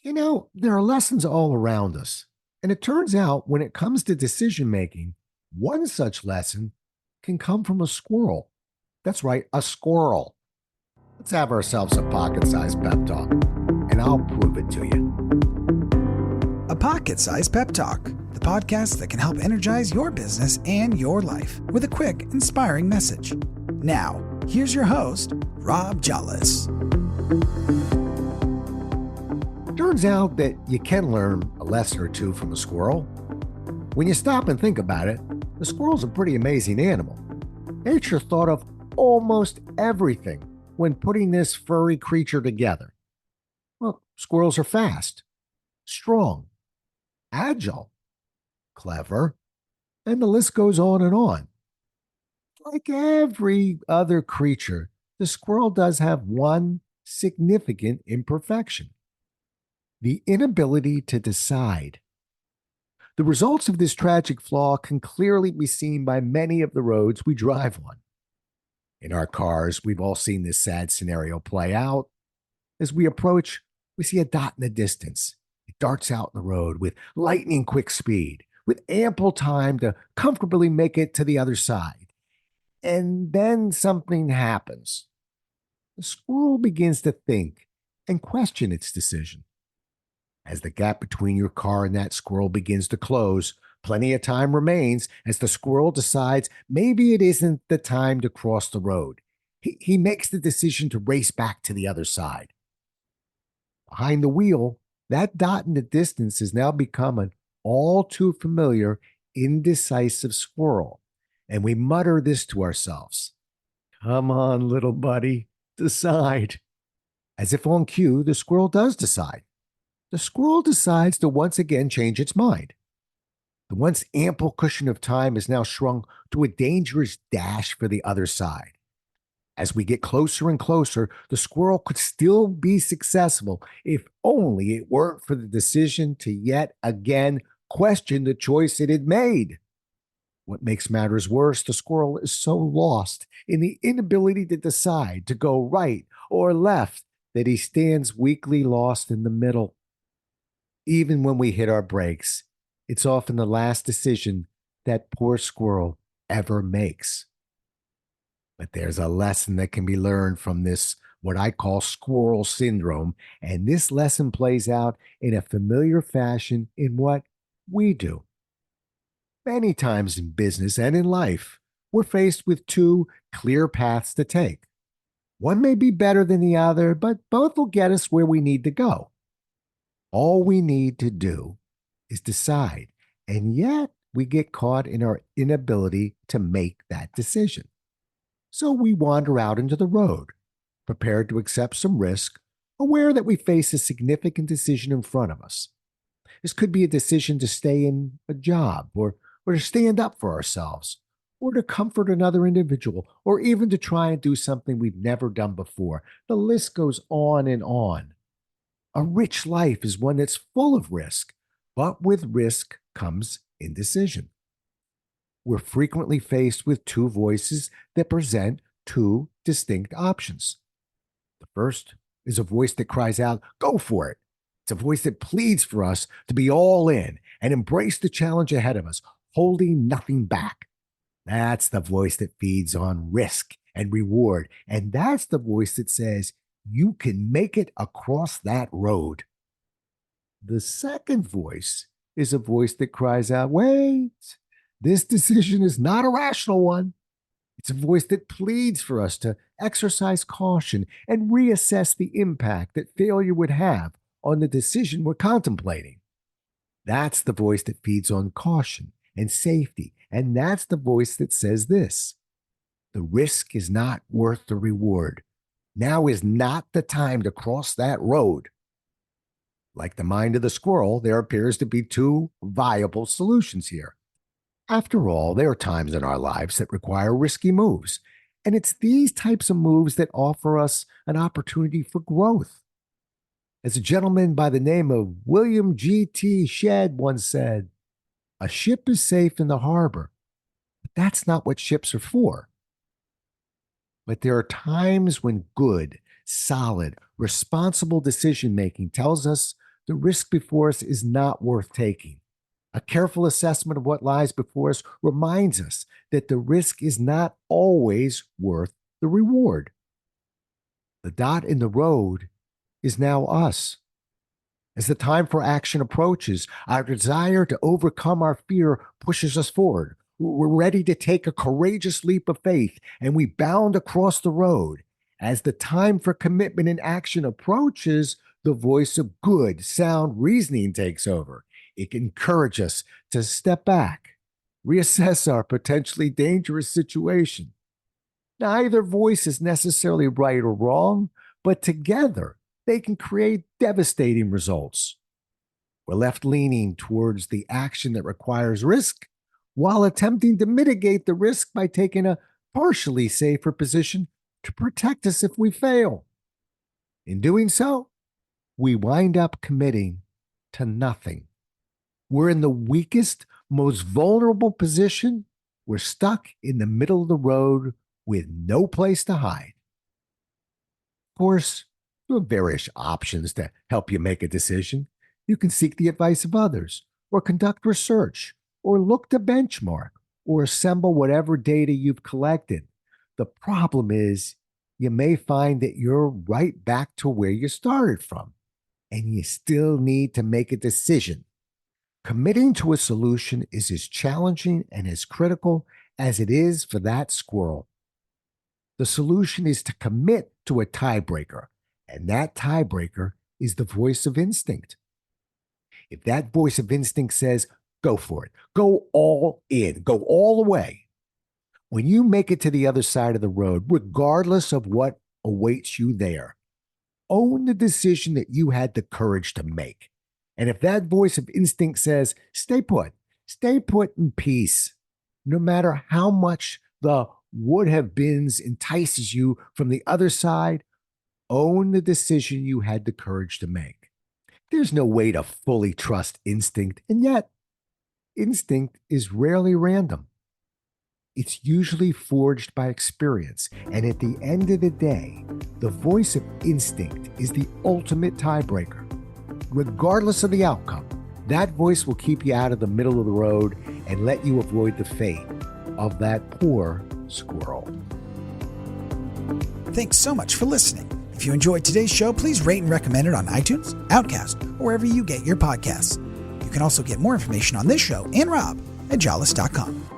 There are lessons all around us. And it turns out when it comes to decision making, one such lesson can come from a squirrel. That's right, a squirrel. Let's have ourselves a pocket sized pep talk, and I'll prove it to you. A Pocket Sized Pep Talk, the podcast that can help energize your business and your life with a quick, inspiring message. Now, here's your host, Rob Jollis. Turns out that you can learn a lesson or two from a squirrel. When you stop and think about it, the squirrel's a pretty amazing animal. Nature thought of almost everything when putting this furry creature together. Well, squirrels are fast, strong, agile, clever, and the list goes on and on. Like every other creature, the squirrel does have one significant imperfection: the inability to decide. The results of this tragic flaw can clearly be seen by many of the roads we drive on. In our cars, we've all seen this sad scenario play out. As we approach, we see a dot in the distance. It darts out in the road with lightning quick speed, with ample time to comfortably make it to the other side. And then something happens. The squirrel begins to think and question its decision. As the gap between your car and that squirrel begins to close, plenty of time remains as the squirrel decides maybe it isn't the time to cross the road. He makes the decision to race back to the other side. Behind the wheel, that dot in the distance has now become an all too familiar, indecisive squirrel. And we mutter this to ourselves: "Come on, little buddy, decide." As if on cue, the squirrel does decide. The squirrel decides to once again change its mind. The once ample cushion of time is now shrunk to a dangerous dash for the other side. As we get closer and closer, the squirrel could still be successful if only it weren't for the decision to yet again question the choice it had made. What makes matters worse, the squirrel is so lost in the inability to decide to go right or left that he stands weakly lost in the middle. Even when we hit our brakes, it's often the last decision that poor squirrel ever makes. But there's a lesson that can be learned from this, what I call squirrel syndrome, and this lesson plays out in a familiar fashion in what we do. Many times in business and in life, we're faced with two clear paths to take. One may be better than the other, but both will get us where we need to go. All we need to do is decide, and yet we get caught in our inability to make that decision. So we wander out into the road, prepared to accept some risk, aware that we face a significant decision in front of us. This could be a decision to stay in a job, or to stand up for ourselves, or to comfort another individual, or even to try and do something we've never done before. The list goes on and on. A rich life is one that's full of risk, but with risk comes indecision. We're frequently faced with two voices that present two distinct options. The first is a voice that cries out, "Go for it." It's a voice that pleads for us to be all in and embrace the challenge ahead of us, holding nothing back. That's the voice that feeds on risk and reward. And that's the voice that says, you can make it across that road. The second voice is a voice that cries out, "Wait, this decision is not a rational one." It's a voice that pleads for us to exercise caution and reassess the impact that failure would have on the decision we're contemplating. That's the voice that feeds on caution and safety. And that's the voice that says this: the risk is not worth the reward. Now is not the time to cross that road. Like the mind of the squirrel, there appears to be two viable solutions here. After all, there are times in our lives that require risky moves, and it's these types of moves that offer us an opportunity for growth. As a gentleman by the name of William G.T. Shedd once said, "A ship is safe in the harbor, but that's not what ships are for." But there are times when good, solid, responsible decision making tells us The risk before us is not worth taking. A careful assessment of what lies before us reminds us that the risk is not always worth the reward. The dot in the road is now us. As the time for action approaches, our desire to overcome our fear pushes us forward. We're ready to take a courageous leap of faith, and we bound across the road. As the time for commitment and action approaches, the voice of good, sound reasoning takes over. It can encourage us to step back, reassess our potentially dangerous situation. Neither voice is necessarily right or wrong, but together they can create devastating results. We're left leaning towards the action that requires risk while attempting to mitigate the risk by taking a partially safer position to protect us if we fail. In doing so, we wind up committing to nothing. We're in the weakest, most vulnerable position. We're stuck in the middle of the road with no place to hide. Of course, there are various options to help you make a decision. You can seek the advice of others, or conduct research, or look to benchmark, or assemble whatever data you've collected. The problem is, you may find that you're right back to where you started from, and you still need to make a decision. Committing to a solution is as challenging and as critical as it is for that squirrel. The solution is to commit to a tiebreaker, and that tiebreaker is the voice of instinct. If that voice of instinct says, go for it, go all in, go all the way, when you make it to the other side of the road, regardless of what awaits you there, own the decision that you had the courage to make. And if that voice of instinct says, stay put in peace, no matter how much the would have beens entices you from the other side, own the decision you had the courage to make. There's no way to fully trust instinct, and yet instinct is rarely random. It's usually forged by experience, and at the end of the day, the voice of instinct is the ultimate tiebreaker. Regardless of the outcome, that voice will keep you out of the middle of the road and let you avoid the fate of that poor squirrel. Thanks so much for listening. If you enjoyed today's show, please rate and recommend it on iTunes, Outcast, or wherever you get your podcasts. You can also get more information on this show and Rob at jollis.com.